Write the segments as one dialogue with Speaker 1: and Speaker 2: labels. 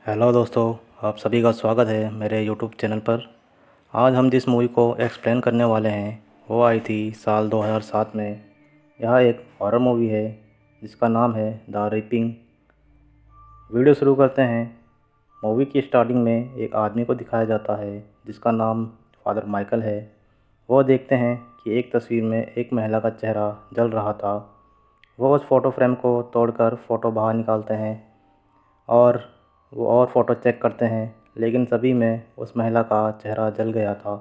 Speaker 1: Hello दोस्तों, आप सभी का स्वागत है मेरे यूट्यूब चैनल पर। आज हम जिस मूवी को एक्सप्लेन करने वाले हैं वो आई थी साल 2007 में। यह एक हॉरर मूवी है जिसका नाम है द रीपिंग। वीडियो शुरू करते हैं। मूवी की स्टार्टिंग में एक आदमी को दिखाया जाता है जिसका नाम फादर माइकल है। वो देखते हैं कि एक तस्वीर में एक महिला का चेहरा जल रहा था। वो उस फ़ोटो फ्रेम को तोड़कर फ़ोटो बाहर निकालते हैं और वो और फ़ोटो चेक करते हैं, लेकिन सभी में उस महिला का चेहरा जल गया था।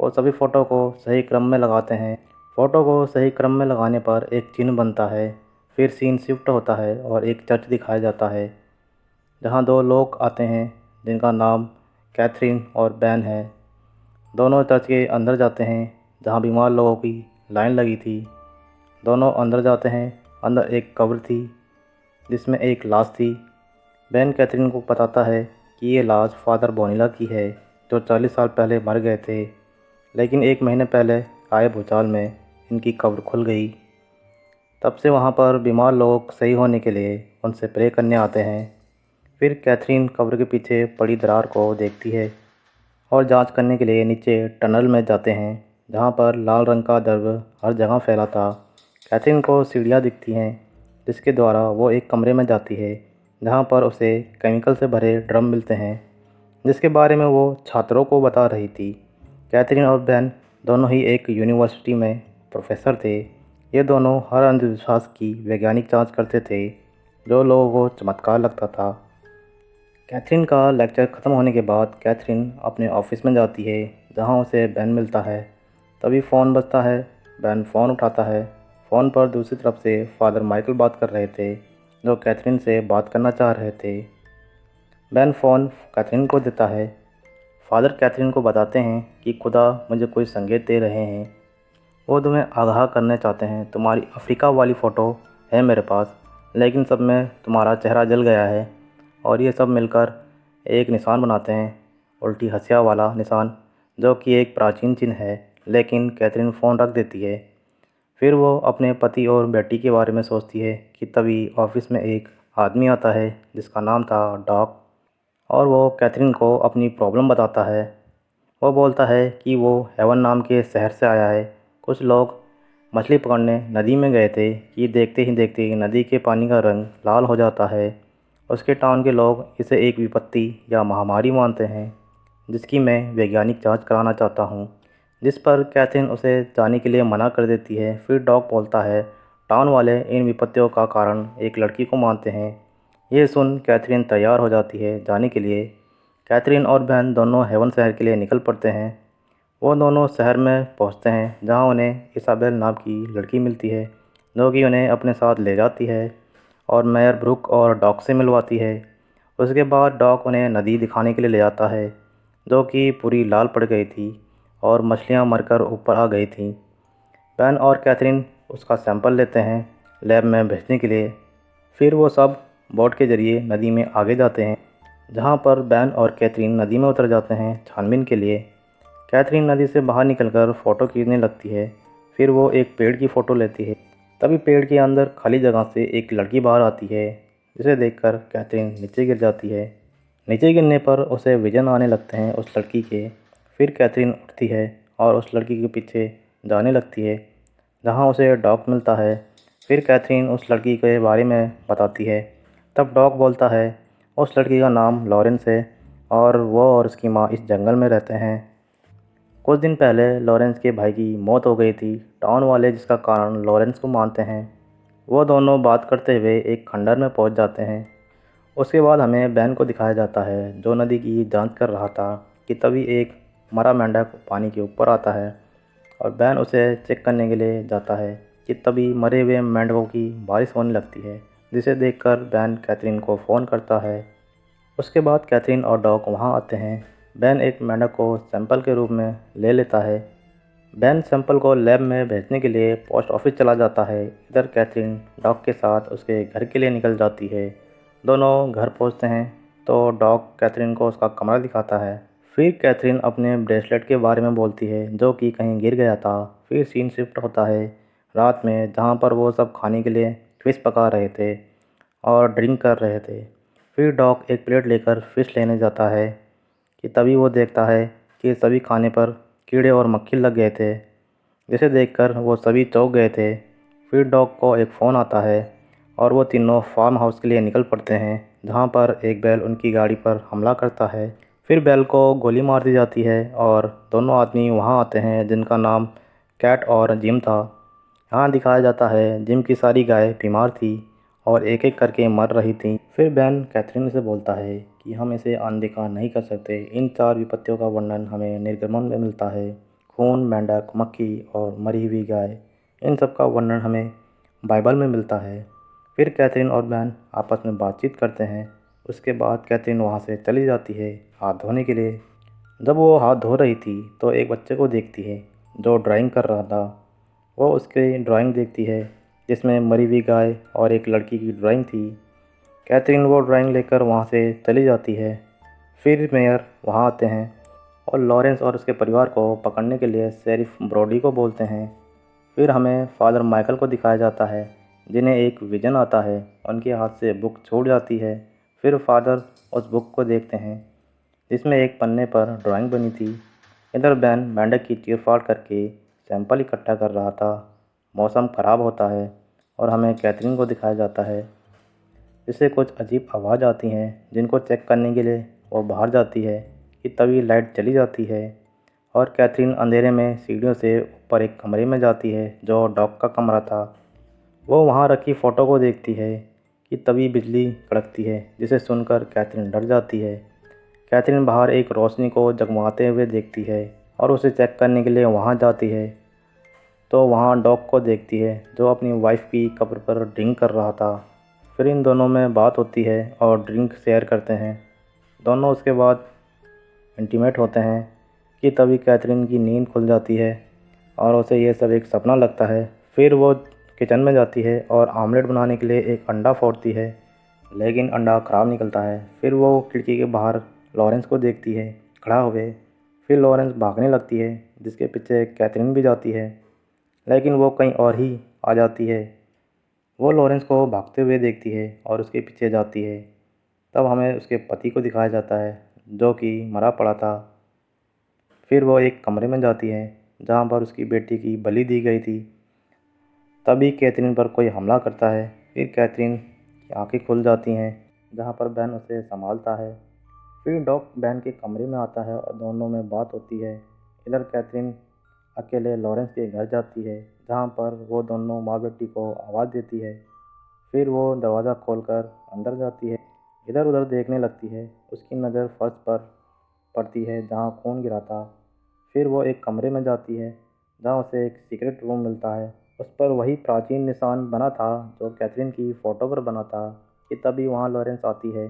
Speaker 1: वो सभी फ़ोटो को सही क्रम में लगाते हैं। फ़ोटो को सही क्रम में लगाने पर एक चिन्ह बनता है। फिर सीन शिफ्ट होता है और एक चर्च दिखाया जाता है जहाँ दो लोग आते हैं जिनका नाम कैथरीन और बैन है। दोनों चर्च के अंदर जाते हैं जहाँ बीमार लोगों की लाइन लगी थी। दोनों अंदर जाते हैं। अंदर एक कब्र थी जिसमें एक लाश थी। बैन कैथरीन को बताता है कि ये लाश फादर बोनिला की है जो 40 साल पहले मर गए थे, लेकिन एक महीने पहले आए भूचाल में इनकी कब्र खुल गई। तब से वहाँ पर बीमार लोग सही होने के लिए उनसे प्रे करने आते हैं। फिर कैथरीन कब्र के पीछे पड़ी दरार को देखती है और जांच करने के लिए नीचे टनल में जाते हैं जहाँ पर लाल रंग का द्रव्य हर जगह फैला था। कैथरीन को सीढ़ियाँ दिखती हैं जिसके द्वारा वो एक कमरे में जाती है जहाँ पर उसे केमिकल से भरे ड्रम मिलते हैं जिसके बारे में वो छात्रों को बता रही थी। कैथरीन और बैन दोनों ही एक यूनिवर्सिटी में प्रोफेसर थे। ये दोनों हर अंधविश्वास की वैज्ञानिक जांच करते थे जो लोगों को चमत्कार लगता था। कैथरीन का लेक्चर ख़त्म होने के बाद कैथरीन अपने ऑफिस में जाती है जहां उसे बैन मिलता है। तभी फ़ोन बजता है। बैन फ़ोन उठाता है। फ़ोन पर दूसरी तरफ से फादर माइकल बात कर रहे थे जो कैथरीन से बात करना चाह रहे थे। बैन फ़ोन कैथरीन को देता है। फादर कैथरीन को बताते हैं कि खुदा मुझे कोई संकेत दे रहे हैं। वो तुम्हें आगाह करना चाहते हैं। तुम्हारी अफ्रीका वाली फ़ोटो है मेरे पास, लेकिन सब में तुम्हारा चेहरा जल गया है और ये सब मिलकर एक निशान बनाते हैं, उल्टी हंसिया वाला निशान, जो कि एक प्राचीन चिन्ह है। लेकिन कैथरीन फ़ोन रख देती है। फिर वो अपने पति और बेटी के बारे में सोचती है कि तभी ऑफिस में एक आदमी आता है जिसका नाम था डॉक, और वो कैथरीन को अपनी प्रॉब्लम बताता है। वो बोलता है कि वो हेवन नाम के शहर से आया है। कुछ लोग मछली पकड़ने नदी में गए थे कि देखते ही देखते नदी के पानी का रंग लाल हो जाता है। उसके टाउन के लोग इसे एक विपत्ति या महामारी मानते हैं जिसकी मैं वैज्ञानिक जांच कराना चाहता हूँ, जिस पर कैथरीन उसे जाने के लिए मना कर देती है। फिर डॉग बोलता है टाउन वाले इन विपत्तियों का कारण एक लड़की को मानते हैं। ये सुन कैथरीन तैयार हो जाती है जाने के लिए। कैथरीन और बहन दोनों हेवन शहर के लिए निकल पड़ते हैं। वो दोनों शहर में पहुंचते हैं जहां उन्हें इसाबेल नाम की लड़की मिलती है जो कि उन्हें अपने साथ ले जाती है और मेयर ब्रुक और डॉक से मिलवाती है। उसके बाद डॉक उन्हें नदी दिखाने के लिए ले जाता है जो कि पूरी लाल पड़ गई थी और मछलियां मरकर ऊपर आ गई थीं। बैन और कैथरीन उसका सैंपल लेते हैं लैब में भेजने के लिए। फिर वो सब बोट के ज़रिए नदी में आगे जाते हैं जहाँ पर बैन और कैथरीन नदी में उतर जाते हैं छानबीन के लिए। कैथरीन नदी से बाहर निकलकर फ़ोटो खींचने लगती है। फिर वो एक पेड़ की फ़ोटो लेती है। तभी पेड़ के अंदर खाली जगह से एक लड़की बाहर आती है जिसे देखकर कैथरीन नीचे गिर जाती है। नीचे गिरने पर उसे विजन आने लगते हैं उस लड़की के। फिर कैथरीन उठती है और उस लड़की के पीछे जाने लगती है जहाँ उसे डॉग मिलता है। फिर कैथरीन उस लड़की के बारे में बताती है। तब डॉग बोलता है उस लड़की का नाम लॉरेंस है और वो और उसकी माँ इस जंगल में रहते हैं। कुछ दिन पहले लॉरेंस के भाई की मौत हो गई थी। टाउन वाले जिसका कारण लॉरेंस को मानते हैं। वो दोनों बात करते हुए एक खंडर में पहुंच जाते हैं। उसके बाद हमें बैन को दिखाया जाता है जो नदी की जांच कर रहा था कि तभी एक मरा मेंढक पानी के ऊपर आता है और बैन उसे चेक करने के लिए जाता है कि तभी मरे हुए मेंढकों की बारिश होने लगती है, जिसे देखकर बैन कैथरीन को फ़ोन करता है। उसके बाद कैथरीन और डॉग वहाँ आते हैं। बैन एक मेंढक को सैंपल के रूप में ले लेता है। बैन सैंपल को लैब में भेजने के लिए पोस्ट ऑफिस चला जाता है। इधर कैथरीन डॉग के साथ उसके घर के लिए निकल जाती है। दोनों घर पहुंचते हैं तो डॉग कैथरीन को उसका कमरा दिखाता है। फिर कैथरीन अपने ब्रेसलेट के बारे में बोलती है जो कि कहीं गिर गया था। फिर सीन शिफ्ट होता है रात में जहाँ पर वो सब खाने के लिए फिश पका रहे थे और ड्रिंक कर रहे थे। फिर डॉग एक प्लेट लेकर फ़िश लेने जाता है कि तभी वो देखता है कि सभी खाने पर कीड़े और मक्खी लग गए थे, जिसे देखकर वो सभी चौंक गए थे। फिर डॉग को एक फ़ोन आता है और वो तीनों फार्म हाउस के लिए निकल पड़ते हैं, जहाँ पर एक बैल उनकी गाड़ी पर हमला करता है। फिर बैल को गोली मार दी जाती है और दोनों आदमी वहाँ आते हैं जिनका नाम कैट और जिम था। यहाँ दिखाया जाता है जिम की सारी गायें बीमार थी और एक एक करके मर रही थीं। फिर बैन कैथरीन से बोलता है कि हम इसे अनदेखा नहीं कर सकते। इन 4 विपत्तियों का वर्णन हमें निर्गमन में मिलता है। खून, मेंढक, मक्खी और मरी हुई गाय, इन सब का वर्णन हमें बाइबल में मिलता है। फिर कैथरीन और बैन आपस में बातचीत करते हैं। उसके बाद कैथरीन वहाँ से चली जाती है हाथ धोने के लिए। जब वो हाथ धो रही थी तो एक बच्चे को देखती है जो ड्राइंग कर रहा था। वो उसकी ड्राइंग देखती है जिसमें मरी हुई गाय और एक लड़की की ड्राइंग थी। कैथरीन वो ड्राइंग लेकर वहाँ से चली जाती है। फिर मेयर वहाँ आते हैं और लॉरेंस और उसके परिवार को पकड़ने के लिए शेरिफ ब्रोडी को बोलते हैं। फिर हमें फादर माइकल को दिखाया जाता है जिन्हें एक विजन आता है। उनके हाथ से बुक छूट जाती है। फिर फादर उस बुक को देखते हैं जिसमें एक पन्ने पर ड्राइंग बनी थी। इधर बैन मेंढक की चीर-फाड़ करके सैंपल इकट्ठा कर रहा था। मौसम ख़राब होता है और हमें कैथरीन को दिखाया जाता है जिससे कुछ अजीब आवाज़ आती हैं, जिनको चेक करने के लिए वो बाहर जाती है कि तभी लाइट चली जाती है और कैथरीन अंधेरे में सीढ़ियों से ऊपर एक कमरे में जाती है जो डॉग का कमरा था। वो वहाँ रखी फ़ोटो को देखती है कि तभी बिजली कड़कती है, जिसे सुनकर कैथरीन डर जाती है। कैथरीन बाहर एक रोशनी को जगमगाते हुए देखती है और उसे चेक करने के लिए वहाँ जाती है तो वहाँ डॉग को देखती है जो अपनी वाइफ की कब्र पर ड्रिंक कर रहा था। फिर इन दोनों में बात होती है और ड्रिंक शेयर करते हैं। दोनों उसके बाद इंटीमेट होते हैं कि तभी कैथरीन की नींद खुल जाती है और उसे ये सब एक सपना लगता है। फिर वो किचन में जाती है और आमलेट बनाने के लिए एक अंडा फोड़ती है, लेकिन अंडा ख़राब निकलता है। फिर वो खिड़की के बाहर लॉरेंस को देखती है खड़ा हुए। फिर लॉरेंस भागने लगती है जिसके पीछे कैथरीन भी जाती है, लेकिन वो कहीं और ही आ जाती है। वो लॉरेंस को भागते हुए देखती है और उसके पीछे जाती है। तब हमें उसके पति को दिखाया जाता है जो कि मरा पड़ा था। फिर वो एक कमरे में जाती है जहाँ पर उसकी बेटी की बलि दी गई थी। तभी कैथरीन पर कोई हमला करता है। फिर कैथरीन की आँखें खुल जाती हैं जहाँ पर बैन उसे संभालता है। फिर डॉग बैन के कमरे में आता है और दोनों में बात होती है। इधर कैथरीन अकेले लॉरेंस के घर जाती है जहाँ पर वो दोनों माँ बेटी को आवाज़ देती है। फिर वो दरवाज़ा खोलकर अंदर जाती है, इधर उधर देखने लगती है। उसकी नज़र फर्श पर पड़ती है जहाँ खून गिरा था। फिर वो एक कमरे में जाती है जहाँ उसे एक सीक्रेट रूम मिलता है। उस पर वही प्राचीन निशान बना था जो कैथरीन की फ़ोटो पर बना था कि तभी वहाँ लॉरेंस आती है।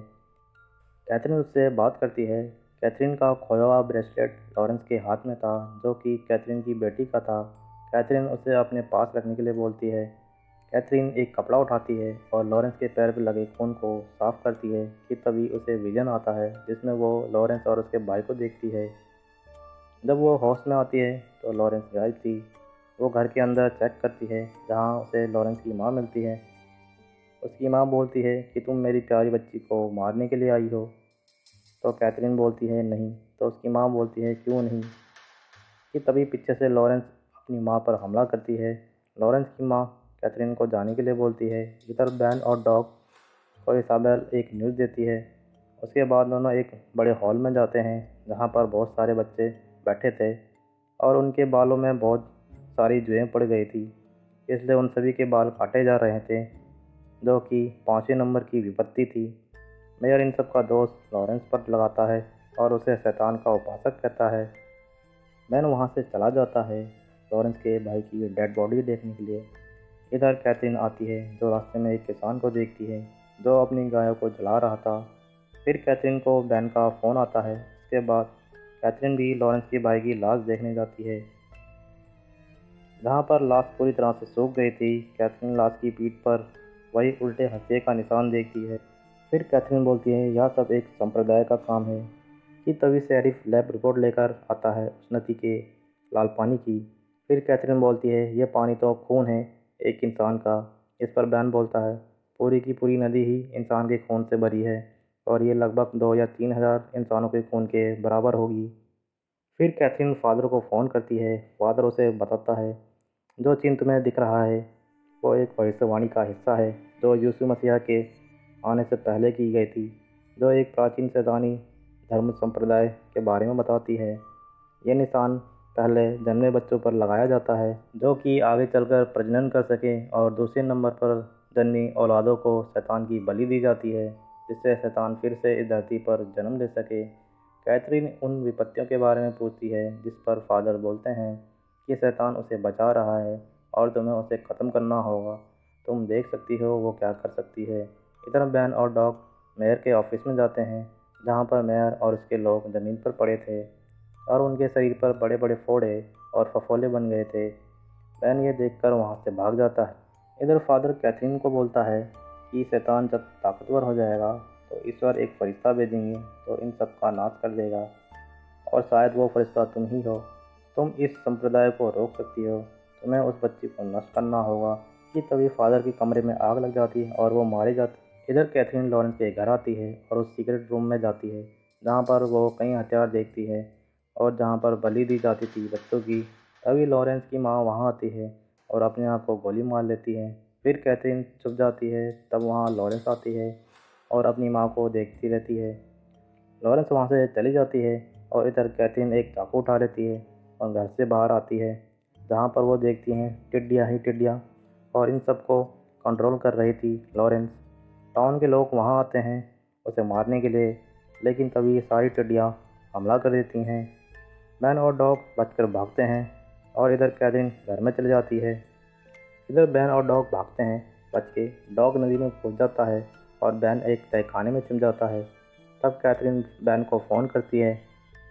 Speaker 1: कैथरीन उससे बात करती है। कैथरीन का खोया हुआ ब्रेसलेट लॉरेंस के हाथ में था जो कि कैथरीन की बेटी का था। कैथरीन उसे अपने पास रखने के लिए बोलती है। कैथरीन एक कपड़ा उठाती है और लॉरेंस के पैर पर लगे खून को साफ करती है कि तभी उसे विजन आता है जिसमें वो लॉरेंस और उसके भाई को देखती है। जब वो होश में आती है तो लॉरेंस गायब थी। वो घर के अंदर चेक करती है जहाँ उसे लॉरेंस की माँ मिलती है। उसकी माँ बोलती है कि तुम मेरी प्यारी बच्ची को मारने के लिए आई हो। तो कैथरीन बोलती है नहीं। तो उसकी माँ बोलती है क्यों नहीं। कि तभी पीछे से लॉरेंस अपनी माँ पर हमला करती है। लॉरेंस की माँ कैथरीन को जाने के लिए बोलती है। इधर बैन और डॉग को इसाबेल एक न्यूज़ देती है। उसके बाद दोनों एक बड़े हॉल में जाते हैं जहाँ पर बहुत सारे बच्चे बैठे थे और उनके बालों में बहुत सारी जुएँ पड़ गई थी, इसलिए उन सभी के बाल काटे जा रहे थे जो कि 5वें नंबर की विपत्ति थी। मेयर इन सब का दोष लॉरेंस पर लगाता है और उसे शैतान का उपासक कहता है। बैन वहाँ से चला जाता है लॉरेंस के भाई की डेड बॉडी देखने के लिए। इधर कैथरीन आती है जो रास्ते में एक किसान को देखती है जो अपनी गायों को जला रहा था। फिर कैथरीन को बैन का फ़ोन आता है। इसके बाद कैथरीन भी लॉरेंस के भाई की लाश देखने जाती है जहाँ पर लाश पूरी तरह से सूख गई थी। कैथरीन लाश की पीठ पर वही उल्टे हंसिए का निशान देखती है। फिर कैथरीन बोलती है यह सब एक संप्रदाय का काम है कि तभी शेरिफ लैब रिपोर्ट लेकर आता है उस नदी के लाल पानी की। फिर कैथरीन बोलती है यह पानी तो खून है एक इंसान का। इस पर बैन बोलता है पूरी की पूरी नदी ही इंसान के खून से भरी है और ये लगभग 2 या 3 हज़ार इंसानों के खून के बराबर होगी। फिर कैथरीन फादर को फ़ोन करती है। फादर उसे बताता है, जो चिन्ह तुम्हें दिख रहा है वो एक भविष्यवाणी का हिस्सा है जो यीशु मसीह के आने से पहले की गई थी, जो एक प्राचीन शैतानी धर्म संप्रदाय के बारे में बताती है। ये निशान पहले जन्मे बच्चों पर लगाया जाता है, जो कि आगे चलकर प्रजनन कर सकें, और दूसरे नंबर पर जन्मी औलादों को शैतान की बलि दी जाती है, जिससे शैतान फिर से इस धरती पर जन्म ले सके। कैथरीन उन विपत्तियों के बारे में पूछती है जिस पर फादर बोलते हैं कि शैतान उसे बचा रहा है और तुम्हें उसे ख़त्म करना होगा। तुम देख सकती हो वो क्या कर सकती है। इधर बैन और डॉग मेयर के ऑफिस में जाते हैं, जहाँ पर मेयर और उसके लोग ज़मीन पर पड़े थे और उनके शरीर पर बड़े बड़े फोड़े और फफोले बन गए थे। बैन ये देखकर वहाँ से भाग जाता है। इधर फादर कैथरीन को बोलता है कि शैतान जब ताकतवर हो जाएगा तो ईश्वर एक फरिश्ता भेजेंगे तो इन सब का नाश कर देगा, और शायद वो फरिश्ता तुम ही हो। तुम इस संप्रदाय को रोक सकती हो। तुम्हें उस बच्ची को नष्ट करना होगा। कि तभी फादर के कमरे में आग लग जाती है और वो मारे जाते। इधर कैथरीन लॉरेंस के घर आती है और उस सीक्रेट रूम में जाती है जहाँ पर वो कई हथियार देखती है और जहाँ पर बलि दी जाती थी बच्चों की। तभी लॉरेंस की माँ वहाँ आती है और अपने आप को गोली मार लेती है। फिर कैथरीन छुप जाती है, तब वहाँ लॉरेंस आती है और अपनी माँ को देखती रहती है। लॉरेंस वहाँ से चली जाती है और इधर कैथरीन एक चाकू उठा लेती है और घर से बाहर आती है, जहाँ पर वो देखती हैं टिड्डियाँ ही टिड्डियाँ, और इन सबको कंट्रोल कर रही थी लॉरेंस। टाउन के लोग वहाँ आते हैं उसे मारने के लिए, लेकिन तभी ये सारी टिड्डियाँ हमला कर देती हैं। बैन और डॉग बचकर भागते हैं और इधर कैथरीन घर में चली जाती है। इधर बैन और डॉग भागते हैं बच के। डॉग नदी में कूद जाता है और बैन एक तहखाने में छिप जाता है। तब कैथरीन बैन को फ़ोन करती है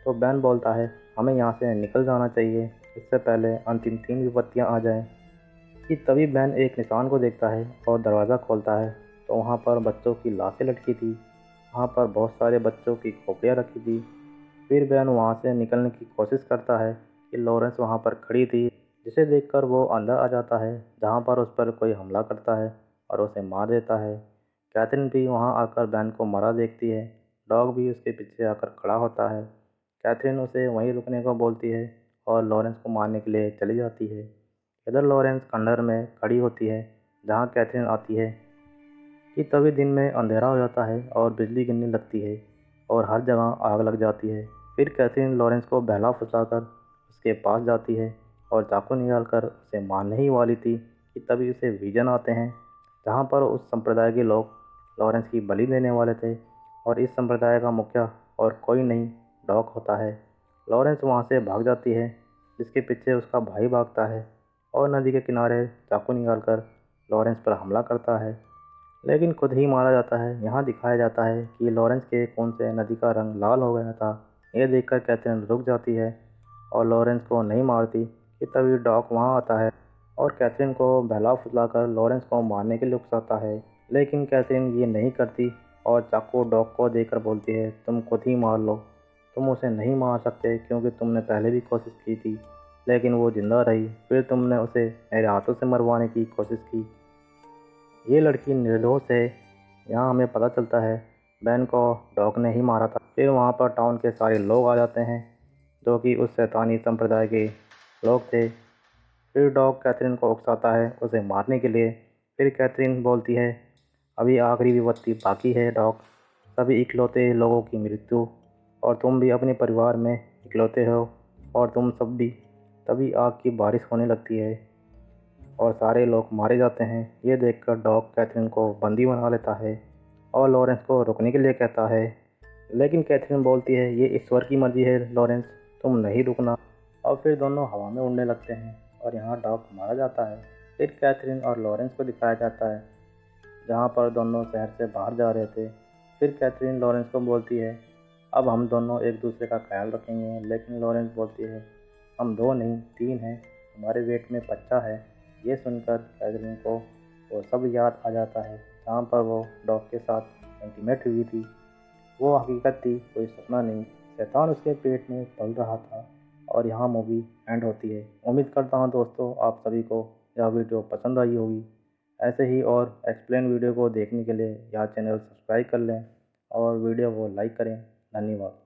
Speaker 1: तो बैन बोलता है हमें यहाँ से निकल जाना चाहिए, इससे पहले अंतिम 3 विपत्तियाँ आ जाएं। कि तभी बैन एक निशान को देखता है और दरवाज़ा खोलता है तो वहाँ पर बच्चों की लाशें लटकी थी। वहाँ पर बहुत सारे बच्चों की खोपड़ियाँ रखी थी। फिर बैन वहाँ से निकलने की कोशिश करता है कि लॉरेंस वहाँ पर खड़ी थी, जिसे देखकर वो अंदर आ जाता है, जहाँ पर उस पर कोई हमला करता है और उसे मार देता है। कैथरीन भी वहाँ आकर बैन को मरा देखती है। डॉग भी उसके पीछे आकर खड़ा होता है। कैथरीन उसे वहीं रुकने को बोलती है और लॉरेंस को मारने के लिए चली जाती है। इधर लॉरेंस खंडहर में खड़ी होती है, जहाँ कैथरीन आती है। कि तभी दिन में अंधेरा हो जाता है और बिजली गिरने लगती है और हर जगह आग लग जाती है। फिर कैथरीन लॉरेंस को बहला फुसलाकर उसके पास जाती है और चाकू निकालकर उसे मारने ही वाली थी कि तभी उसे विजन आते हैं, जहाँ पर उस संप्रदाय के लोग लॉरेंस की बलि देने वाले थे, और इस संप्रदाय का मुखिया और कोई नहीं डॉग होता है। लॉरेंस वहाँ से भाग जाती है, जिसके पीछे उसका भाई भागता है और नदी के किनारे चाकू निकालकर लॉरेंस पर हमला करता है, लेकिन खुद ही मारा जाता है। यहाँ दिखाया जाता है कि लॉरेंस के खून से नदी का रंग लाल हो गया था। यह देखकर कैथरीन रुक जाती है और लॉरेंस को नहीं मारती कि तभी डॉग वहाँ आता है और कैथरीन को बहला फुसलाकर लॉरेंस को मारने के लिए उकसाता है, लेकिन कैथरीन ये नहीं करती और चाकू डॉग को देकर बोलती है तुम खुद ही मार लो। तुम उसे नहीं मार सकते क्योंकि तुमने पहले भी कोशिश की थी, लेकिन वो जिंदा रही। फिर तुमने उसे मेरे हाथों से मरवाने की कोशिश की। ये लड़की निर्दोष है। यहाँ हमें पता चलता है बैन को डॉग ने ही मारा था। फिर वहाँ पर टाउन के सारे लोग आ जाते हैं, जो कि उस शैतानी संप्रदाय के लोग थे। फिर डॉग कैथरीन को उकसाता है उसे मारने के लिए। फिर कैथरीन बोलती है अभी आखिरी विपत्ति बाकी है डॉग, सभी इकलौते लोगों की मृत्यु, और तुम भी अपने परिवार में इकलौते हो, और तुम सब भी। तभी आग की बारिश होने लगती है और सारे लोग मारे जाते हैं। ये देखकर डॉग कैथरीन को बंदी बना लेता है और लॉरेंस को रुकने के लिए कहता है, लेकिन कैथरीन बोलती है ये ईश्वर की मर्जी है लॉरेंस, तुम नहीं रुकना। और फिर दोनों हवा में उड़ने लगते हैं और यहाँ डॉग मारा जाता है। फिर कैथरीन और लॉरेंस को दिखाया जाता है, जहाँ पर दोनों शहर से बाहर जा रहे थे। फिर कैथरीन लॉरेंस को बोलती है अब हम दोनों एक दूसरे का ख्याल रखेंगे, लेकिन लॉरेंस बोलती है हम 2 नहीं 3 हैं, हमारे वेट में बच्चा है। ये सुनकर कैथरीन को वो सब याद आ जाता है, जहाँ पर वो डॉग के साथ इंटीमेट हुई थी। वो हकीकत थी, कोई सपना नहीं। शैतान उसके पेट में पल रहा था। और यहाँ मूवी एंड होती है। उम्मीद करता हूँ दोस्तों आप सभी को यह वीडियो पसंद आई होगी। ऐसे ही और एक्सप्लेन वीडियो को देखने के लिए यह चैनल सब्सक्राइब कर लें और वीडियो को लाइक करें। धन्यवाद।